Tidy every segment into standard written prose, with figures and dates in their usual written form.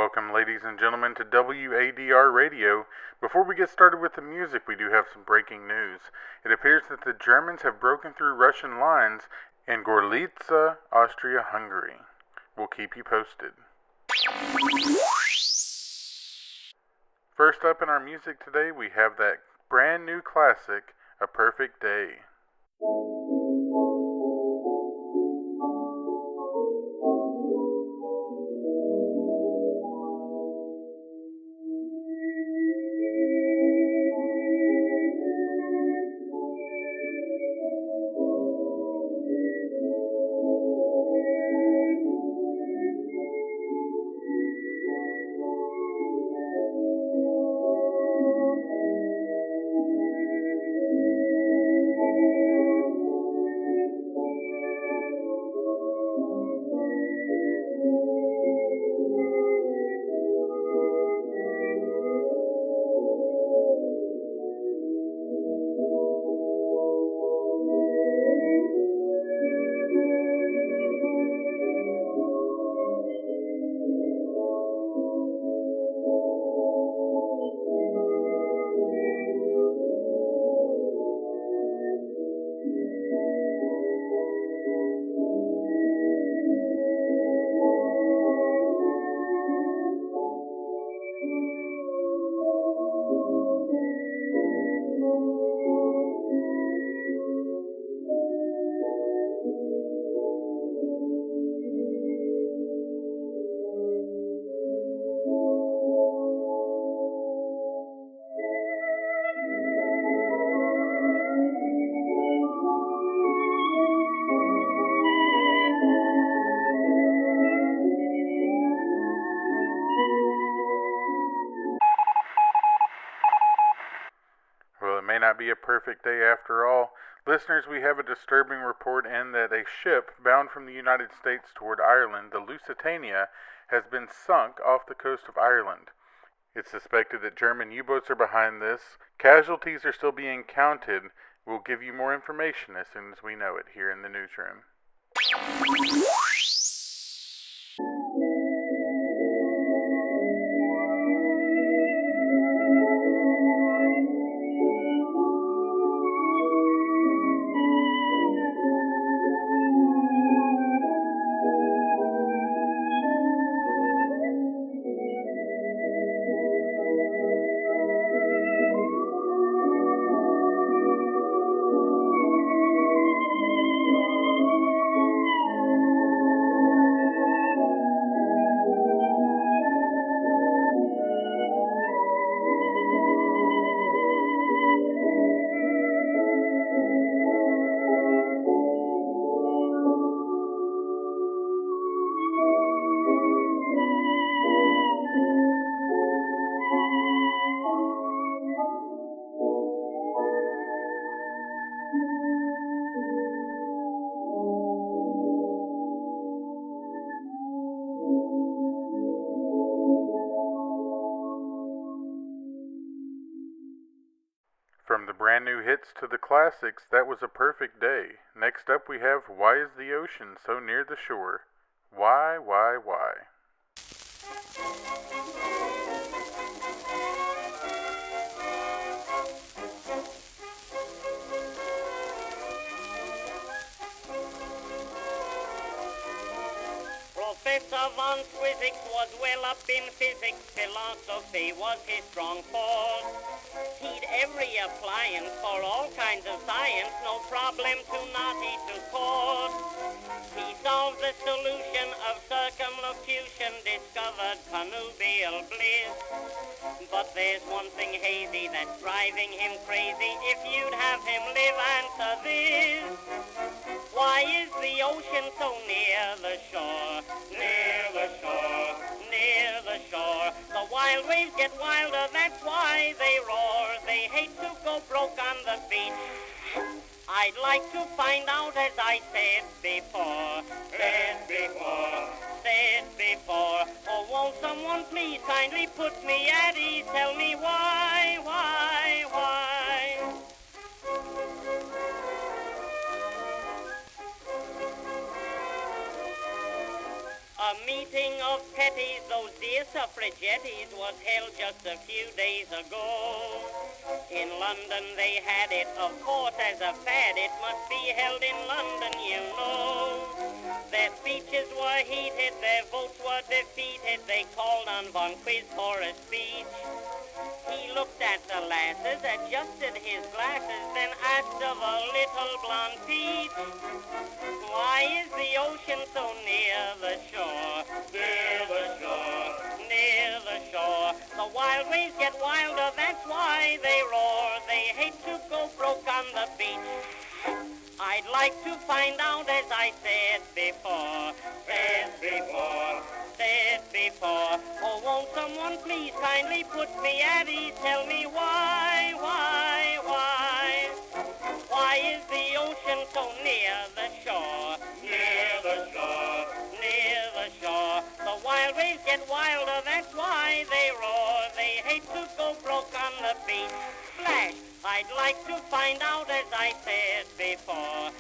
Welcome, ladies and gentlemen, to WADR Radio. Before we get started with the music, we do have some breaking news. It appears that the Germans have broken through Russian lines in Gorlice, Austria-Hungary. We'll keep you posted. First up in our music today, we have that brand new classic, A Perfect Day. Well, it may not be a perfect day after all. Listeners, we have a disturbing report in that a ship bound from the United States toward Ireland, the Lusitania, has been sunk off the coast of Ireland. It's suspected that German U-boats are behind this. Casualties are still being counted. We'll give you more information as soon as we know it here in the newsroom. From the brand new hits to the classics, that was A Perfect Day. Next up we have Why is the Ocean So Near the Shore? Why? Professor von Physics was well up in physics, philosophy was his strong force. He'd every appliance for all kinds of science, no problem too knotty to course. He solved the solution of circumlocution, discovered connubial bliss. But there's one thing hazy that's driving him crazy. If you'd have him live, answer this. Why is the ocean so near the shore? Near the shore, near the shore. The wild waves get wilder, that's why they roar. They hate to go broke on the beach. I'd like to find out, as I said before. Oh, won't someone please kindly put me at ease? Tell me why? A meeting of petties, those dear suffragetties, was held just a few days ago. In London they had it, of course, as a fad. It must be held in London, you know. Their speeches were heated, their votes were defeated. They called on Von Quiz for a speech. He looked at the lasses, adjusted his glasses, then asked of a little blonde peach, why is the ocean so near the shore? Near the shore, near the shore. The wild waves get wilder, that's why they roar. They hate to go broke on the beach. I'd like to find out, as I said before. Oh, won't someone please kindly put me at ease? Tell me why? Why is the ocean so near the shore? Near the shore, near the shore. The wild waves get wilder, that's why they roar. They hate to go broke on the beach. Flash! I'd like to find out, as I said before.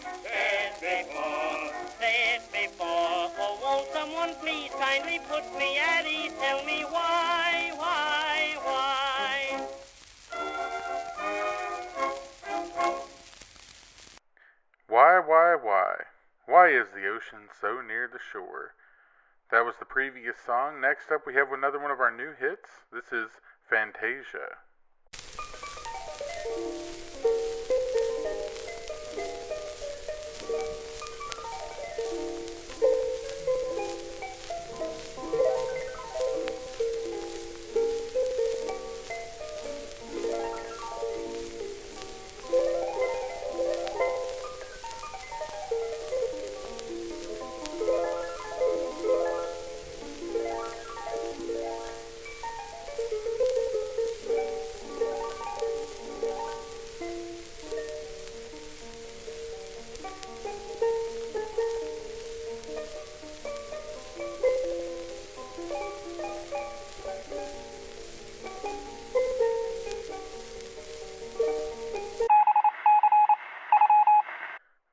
Oh, won't someone please kindly put me at ease? Tell me why? Why? Why is the ocean so near the shore? That was the previous song. Next up, we have another one of our new hits. This is Fantasia.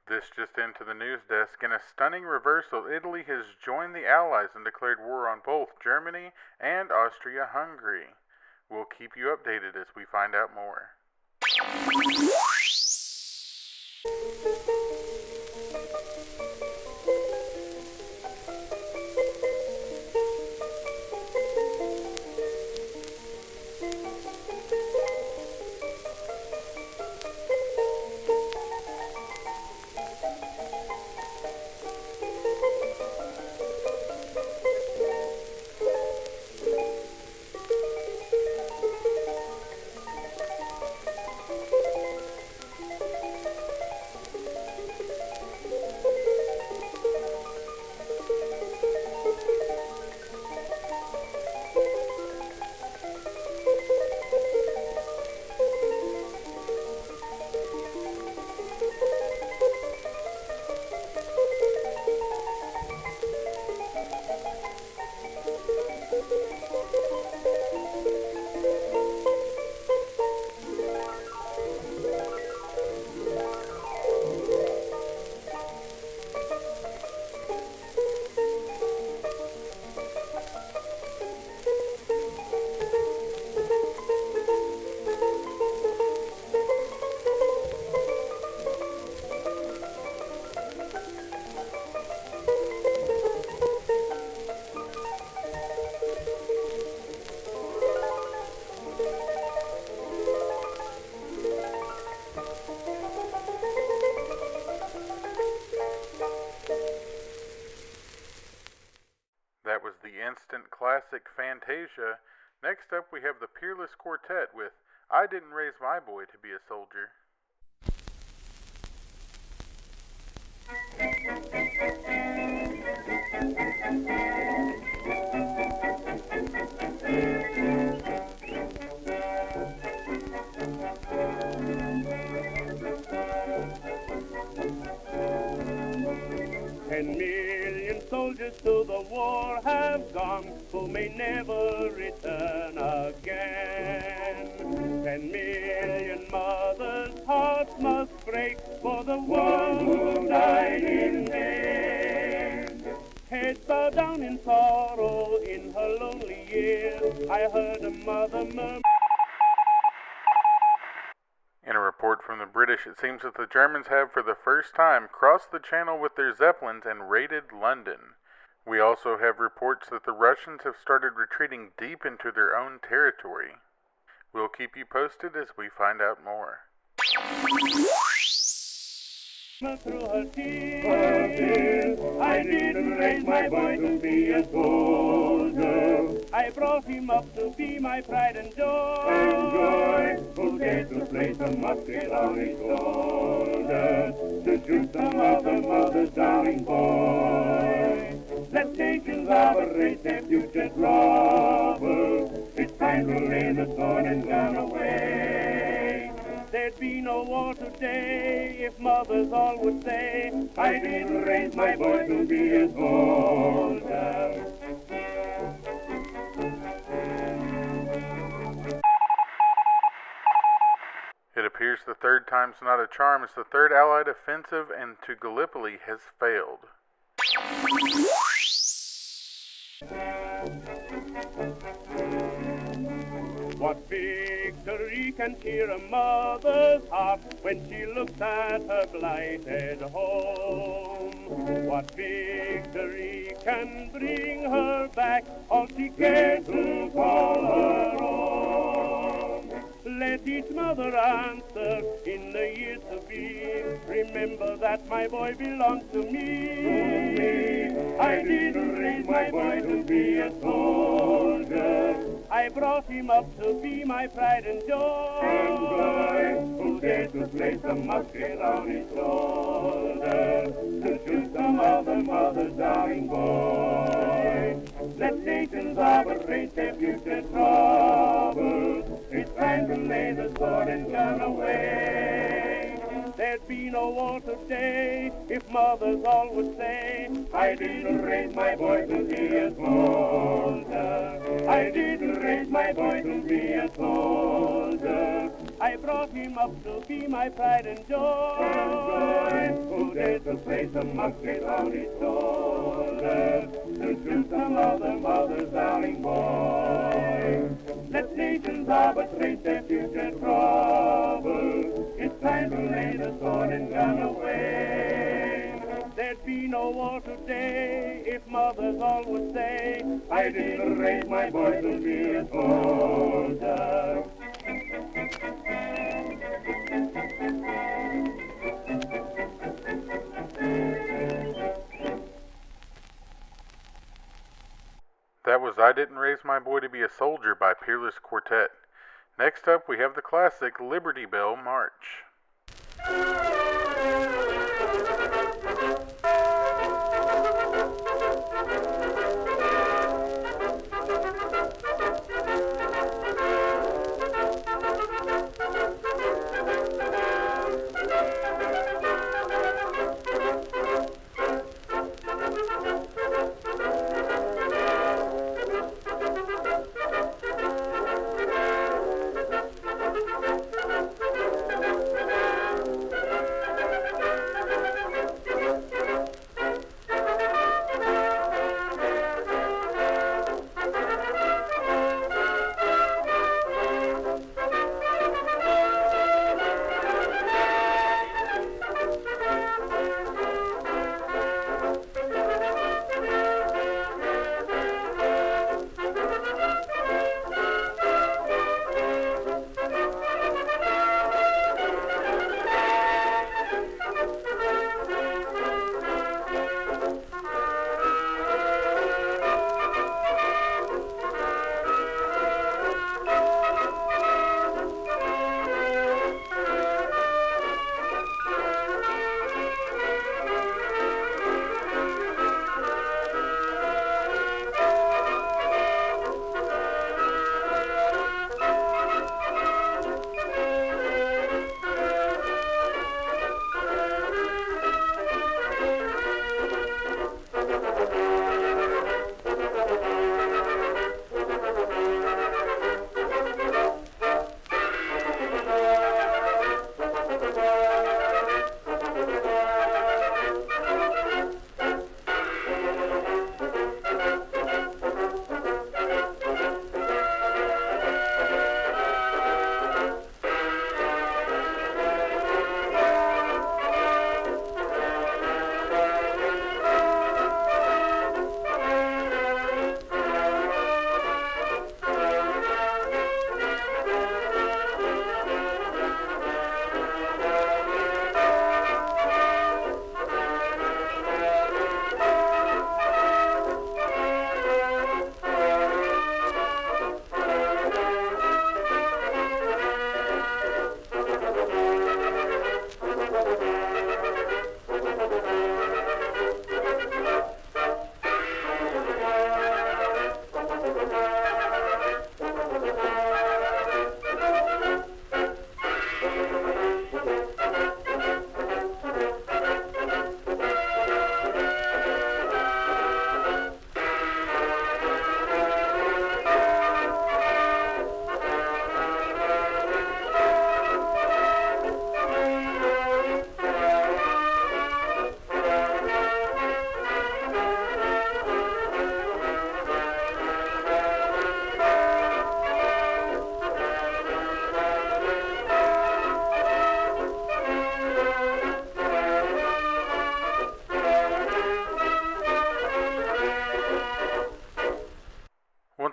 This just into the news desk. In a stunning reversal, Italy has joined the Allies and declared war on both Germany and Austria-Hungary. We'll keep you updated as we find out more. That was the instant classic Fantasia. Next up, we have the Peerless Quartet with I Didn't Raise My Boy to Be a Soldier. Soldiers to the war have gone, who may never return again. 10 million mothers' hearts must break for the one who died in vain. Heads while down in sorrow in her lonely years, I heard a mother murmur. In a report from the British, it seems that the Germans have for the first time crossed the Channel with their Zeppelins and raided London. We also have reports that the Russians have started retreating deep into their own territory. We'll keep you posted as we find out more. Through her tears, I didn't raise my boy to be a soldier. I brought him up to be my pride and joy. Who dared to place a musket on his shoulder to shoot some other mother's darling boy. Let nations of a race their future trouble. It's time to lay the sword and gun away. There'd be no war today if mothers all would say, I didn't raise my boy to be a soldier. It appears the third time's not a charm as the third Allied offensive into Gallipoli has failed. What victory can cheer a mother's heart when she looks at her blighted home? What victory can bring her back all she cares to call her own? Let each mother answer in the years to be, remember that my boy belongs to me. I didn't raise my boy to be a soldier. I brought him up to be my pride and joy. Who dared to place a musket on his shoulder to shoot some other mother's darling boy? Let nations of a race their future trouble. It's time to lay the sword and gun away. There'd be no war today if mothers all would say, I didn't raise my boy to be a soldier. I didn't raise my boy to be a soldier. I brought him up to be my pride and joy. Who dared to place a musket on his shoulder to shoot some other mother's darling boy? Let nations of a trace their future trouble. It's time to lay the sword and gun away. There'd be no war today if mothers all would say, I didn't raise my boy to be a soldier. That was I Didn't Raise My Boy to Be a Soldier by Peerless Quartet. Next up, we have the classic Liberty Bell March.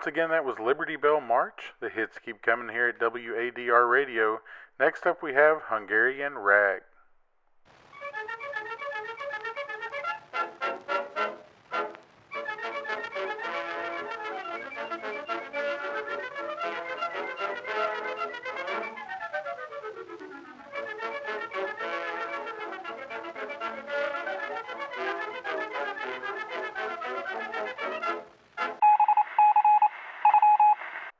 Once again, that was Liberty Bell March. The hits keep coming here at WADR Radio. Next up, we have Hungarian Rag.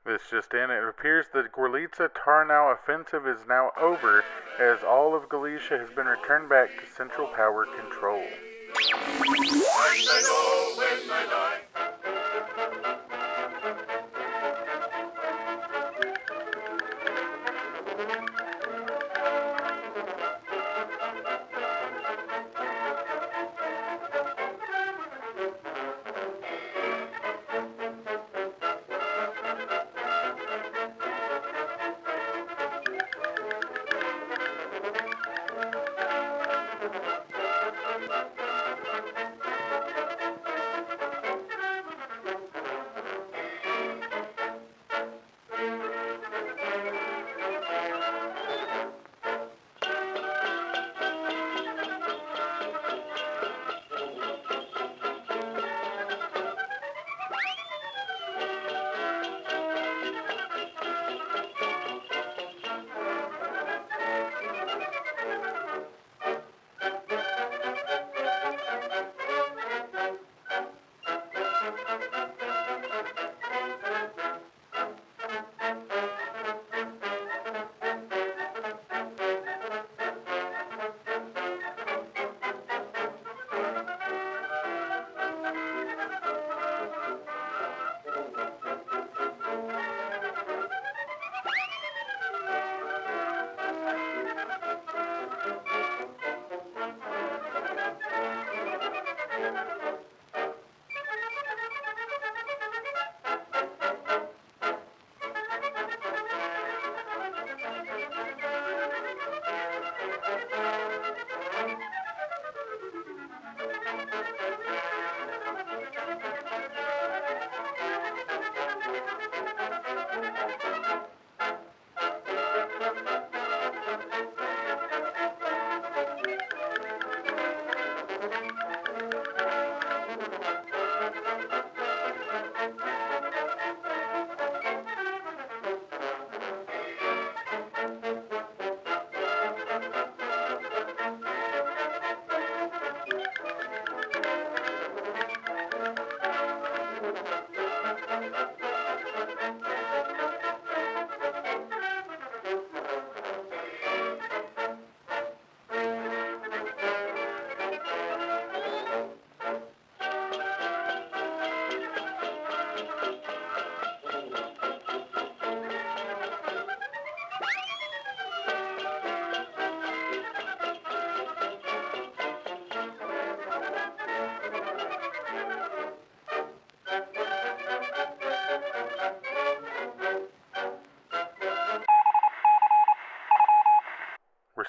This just in, it appears the Gorlice-Tarnow offensive is now over, as all of Galicia has been returned back to Central Power control.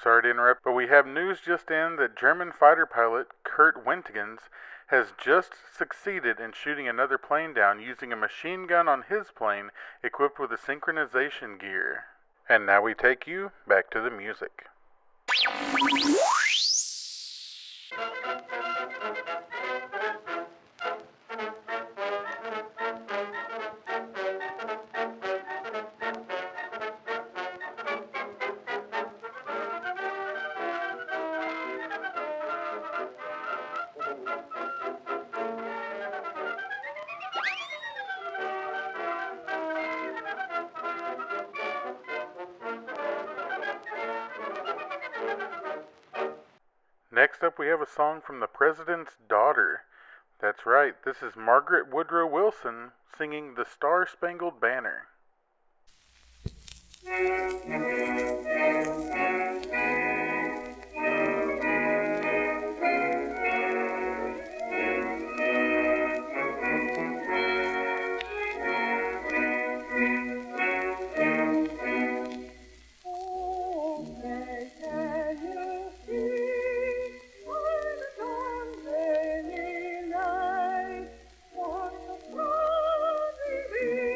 Sorry to interrupt, but we have news just in that German fighter pilot Kurt Wintigens has just succeeded in shooting another plane down using a machine gun on his plane equipped with a synchronization gear. And now we take you back to the music. Next up, we have a song from the President's Daughter. That's right, this is Margaret Woodrow Wilson singing The Star-Spangled Banner. What a proud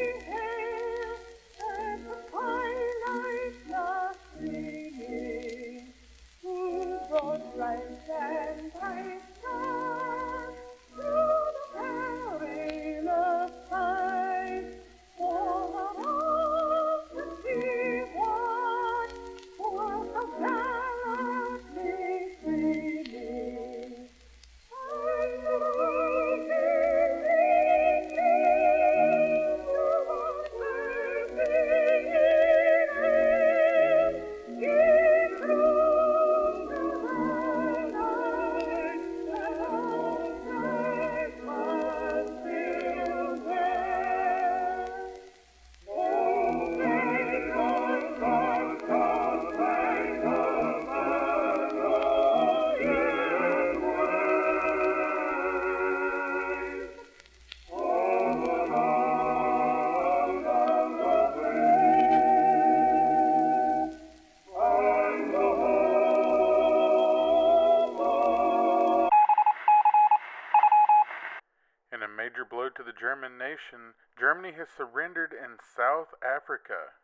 to the German nation, Germany has surrendered in South Africa.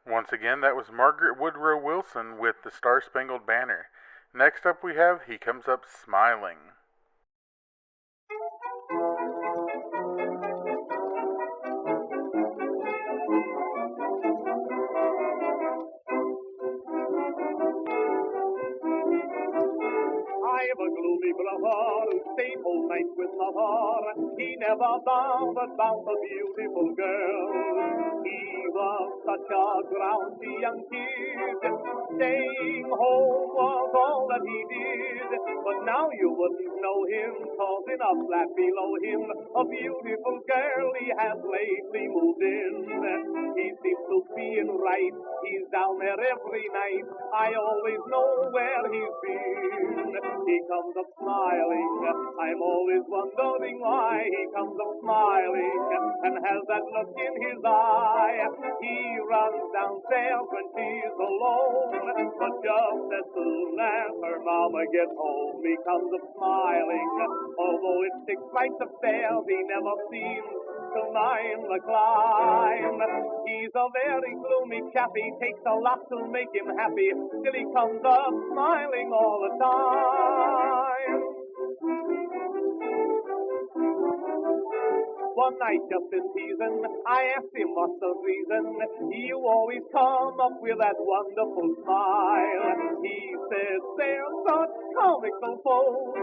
Once again, that was Margaret Woodrow Wilson with the Star-Spangled Banner. Next up we have He Comes Up Smiling. I've a gloomy brother who stayed whole night with mother. He never bothered about the beautiful girl. He was such a grouchy young kid. Staying home was all that he did. But now you wouldn't know him, 'cause in a flat below him, a beautiful girl he has lately moved in. He seems to be in right. He's down there every night. I always know where he's been. He comes up smiling. I'm always wondering why he comes up smiling and has that look in his eye. He runs downstairs when she's alone, but just as soon as her mama gets home, he comes up smiling. Although it's 6 flights of stairs, he never seems to mind the climb. He's a very gloomy chappy, takes a lot to make him happy, till he comes up smiling all the time. One night just in season, I asked him what's the reason. You always come up with that wonderful smile. He says they're such comical folks.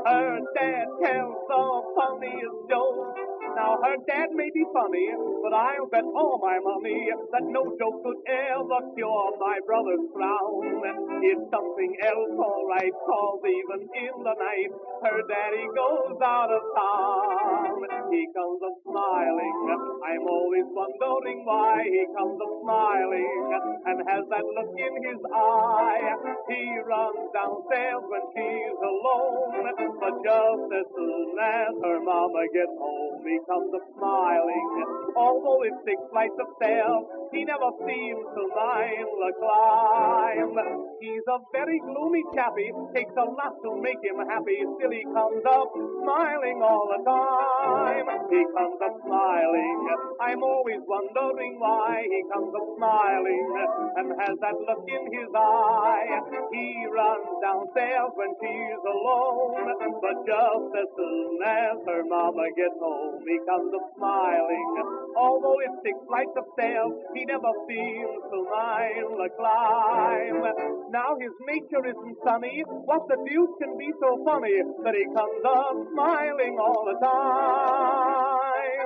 Her dad tells the funniest jokes. Now her dad may be funny, but I'll bet all my money that no joke could ever cure my brother's frown. It's something else, all right, 'cause even in the night, her daddy goes out of town. He comes up smiling. I'm always wondering why he comes up smiling and has that look in his eye. He runs downstairs when she's alone, but just as soon as her mama gets home, he comes up smiling. Although it's 6 flights of stairs, he never seems to mind the climb. He's a very gloomy chappy, takes a lot to make him happy, still he comes up smiling all the time. He comes up smiling. I'm always wondering why he comes up smiling and has that look in his eye. He runs downstairs when she's alone, but just as soon as her mama gets home, he comes up smiling. Although it's 6 flights of stairs, he never seems to mind the climb. Now his nature isn't sunny. What the deuce can be so funny that he comes up smiling all the time?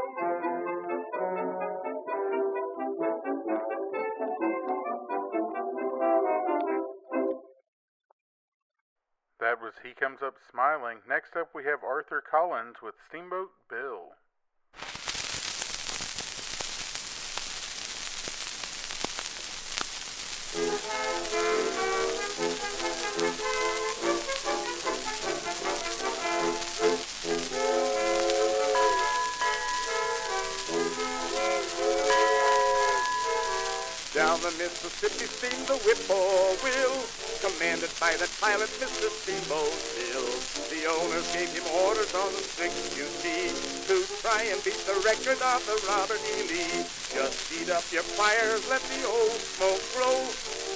That was He Comes Up Smiling. Next up, we have Arthur Collins with Steamboat Bill. Down the Mississippi steamed the whippoorwill, commanded by the pilot, Mr. Steamboat Bill. The owners gave him orders on the strict duty to try and beat the record of the Robert E. Lee. Just heat up your fires, let the old smoke roll.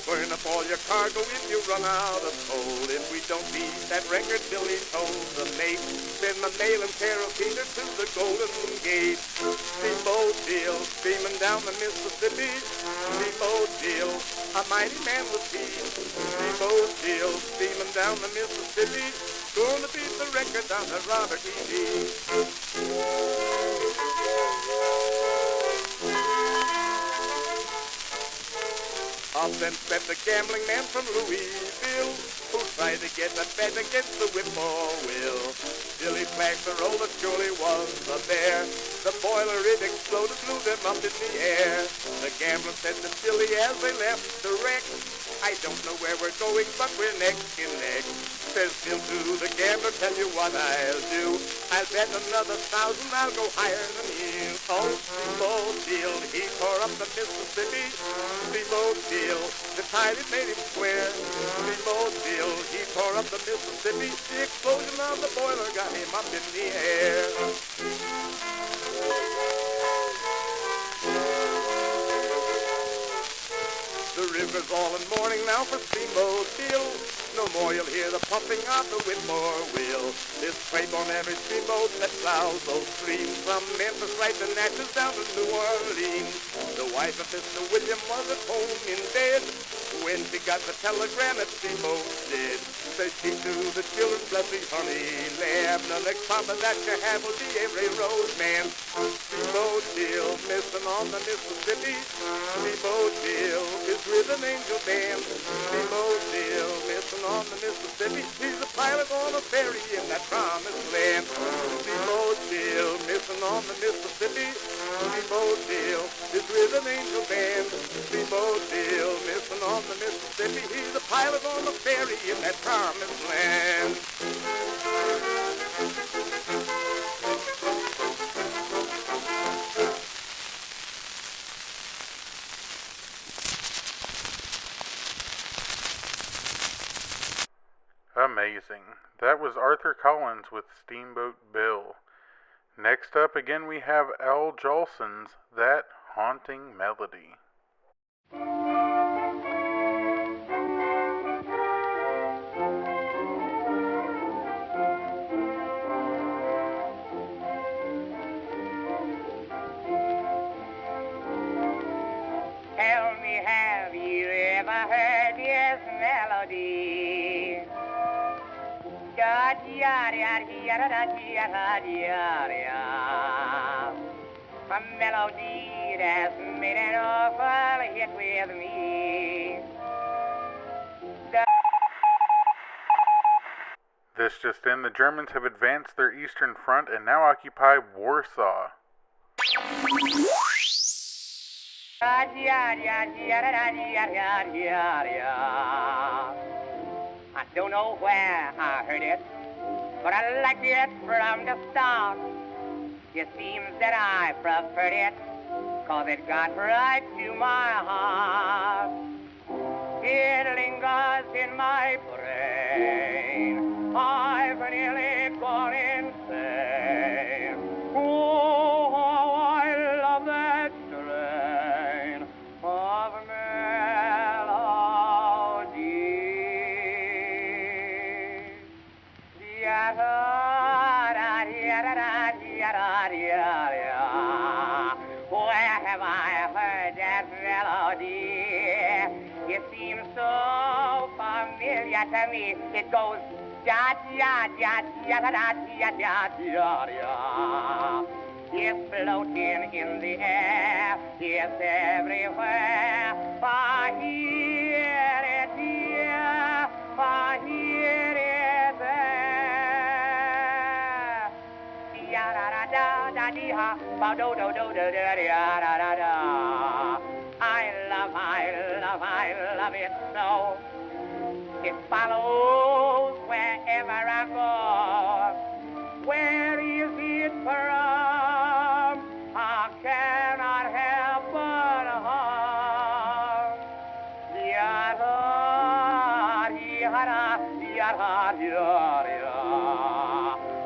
Burn up all your cargo if you run out of coal. If we don't beat that record, Billy told the mate, send my mail and Carol Peter to the Golden Gate. Steamboat Bill, steaming down the Mississippi. Steamboat Bill, a mighty man was he. Steamboat Bill, steaming down the Mississippi. Gonna beat the record on the Robert E. Lee. Up then stepped the gambling man from Louisville, who tried to get a bet against the whippoorwill. Billy flashed the roller, surely was a bear. The boiler, it exploded, blew them up in the air. The gambler said to Billy as they left the wreck, I don't know where we're going, but we're neck and neck. Says Bill to the gambler, tell you what I'll do. I'll bet another 1,000, I'll go higher than you. Oh, Steamboat Bill, he tore up the Mississippi. Steamboat Bill, the tide it made him swear. Steamboat Bill, he tore up the Mississippi. The explosion of the boiler got him up in the air. The river's all in mourning now for Steamboat Bill. No more you'll hear the pumping of the whippoorwill. This freight on every steamboat that plows those streams from Memphis right to Natchez down to New Orleans. The wife of Mr. William was at home in bed when she got the telegram that Steamboat did. Said she to the children, bless me, honey, lamb. The next papa that you have will be a railroad man. Steamboat Bill, missing on the Mississippi. Steamboat Bill is with an angel band. Steamboat Bill, missing on the Mississippi. He's a pilot on a ferry in that promised land. Steamboat Bill, missing on the Mississippi. Steamboat Bill is with an angel band. Steamboat Bill, missing on the Mississippi. He's a pilot on a ferry in that promised land. Amazing. That was Arthur Collins with Steamboat Bill. Next up again we have Al Jolson's That Haunting Melody. Tell me, have you ever heard this melody? Da da da da da da da da. A melody that's made an awful hit with me. This just in, the Germans have advanced their eastern front and now occupy Warsaw. I don't know where I heard it, but I liked it from the start. It seems that I preferred it, 'cause it got right to my heart. It lingers in my brain. I've nearly gone insane. Oh, how I love that strain of where have I heard that melody? It seems so familiar to me. It goes da da da da da da da da da. It's floating in the air. It's everywhere. I hear it here. I hear it there. da dee ha, ba do do do do da da da da da. I love it so. It follows wherever I go. Where is it from? I cannot help but hum. Yada, yada, yada, yada.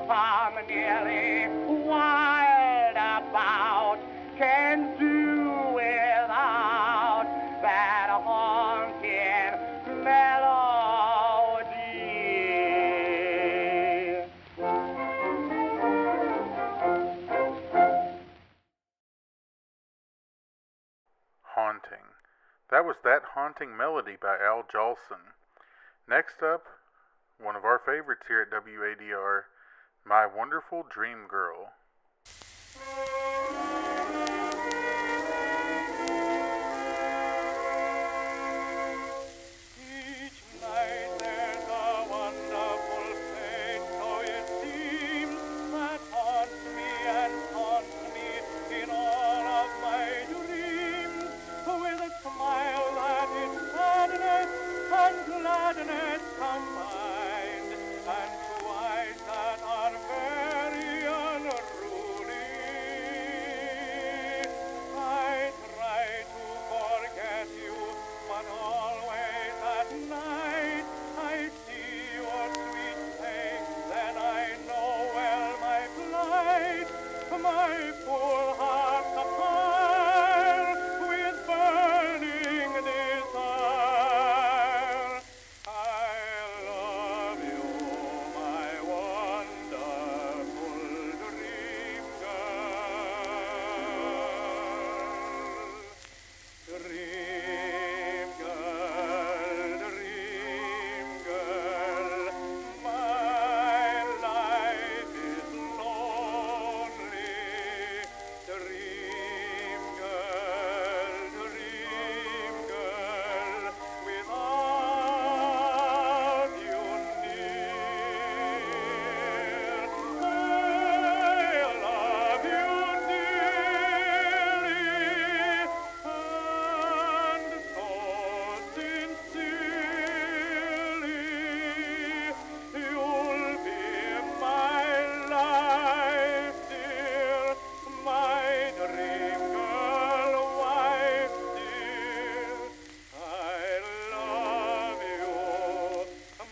I'm nearly wild about, can do without that haunting melody. Haunting. That was That Haunting Melody by Al Jolson. Next up, one of our favorites here at WADR, My Wonderful Dream Girl. Each night there's a wonderful fate, so it seems, that haunts me in all of my dreams, with a smile that is sadness and gladness combined, and two eyes that are very unruly. I try to forget you, but always at night I see your sweet face, and I know well my plight. My poor heart's afire with burning desire. I love you, my wonderful dream girl. Dream girl, my life is lonely. Dream girl, without you near. I love you dearly, and so sincerely. You'll be my life, dear, my dream girl, wife, dear. I love you,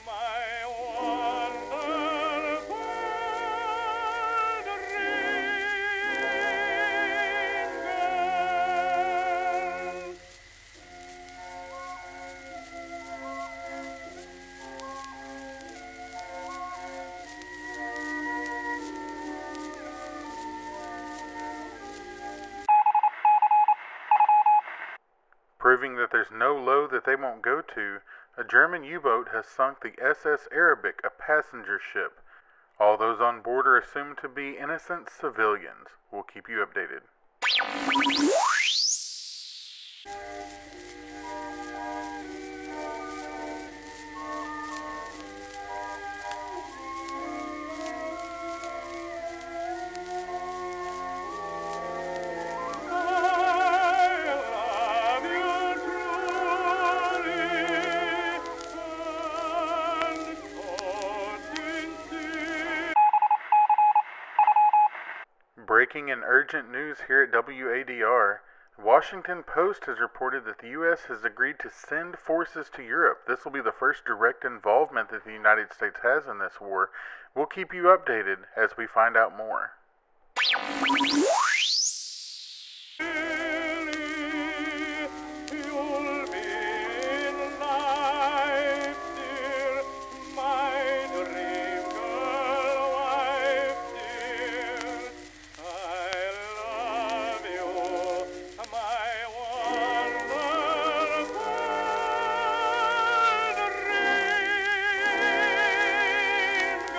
my wonderful dream girl. Proving that there's no low that they won't go to, a German U-boat has sunk the SS Arabic, a passenger ship. All those on board are assumed to be innocent civilians. We'll keep you updated. Breaking and urgent news here at WADR. Washington Post has reported that the U.S. has agreed to send forces to Europe. This will be the first direct involvement that the United States has in this war. We'll keep you updated as we find out more. You'll be in life, dear, my dream girl, wife, dear. I love you, my wonderful dream girl.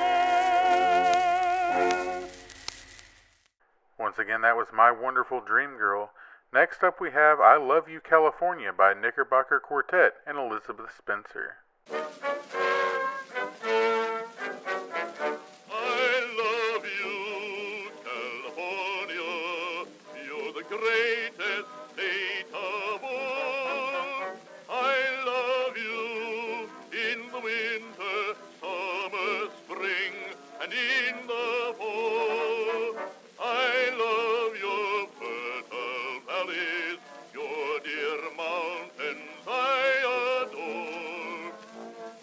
Once again, that was My Wonderful Dream Girl. Next up we have I Love You California by Knickerbocker Quartet and Elizabeth Spencer. I love you, California. greatest state of all. I love you in the winter, summer, spring, and in the fall. I love your fertile valleys, your dear mountains I adore.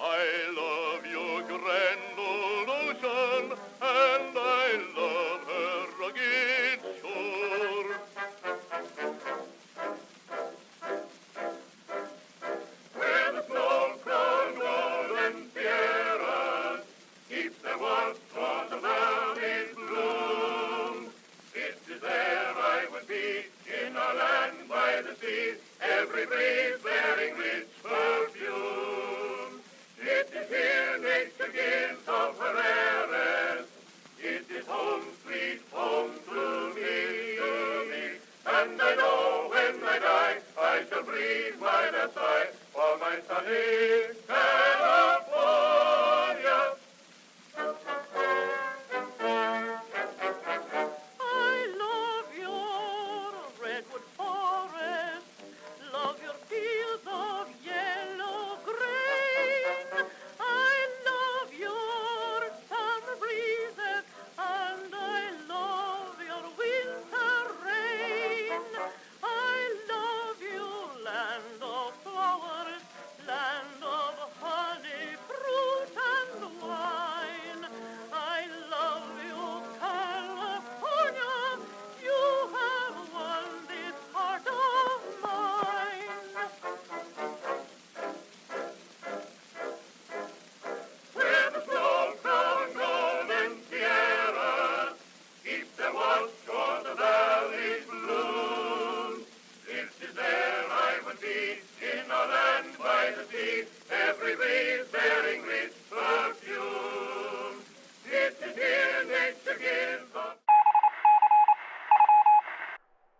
I love your grand old ocean, and I love her rugged shore. Where the snow-crowned golden sierras keep their watch on the valley's bloom. It is there I would be, in our land by the sea, every breeze bearing rich perfume. It is here nature gives of her heiress. It is home, sweet home to me. And I know when I die, I shall breathe by their side for my sunny California. I love your redwood forest, love your fields of yellow grain. I love your summer breezes, and I love your winter rain. I love you, land of flowers, land of honey, fruit, and wine. I love you, California. You have won this heart of mine. Where the snow-crowned golden sierras keep their watch o'er the valley's bloom. It is there I would be, in our land by the sea, every breeze bearing rich perfume. It is here nature gives us.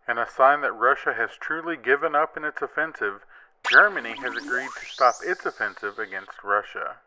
In a sign that Russia has truly given up in its offensive, Germany has agreed to stop its offensive against Russia.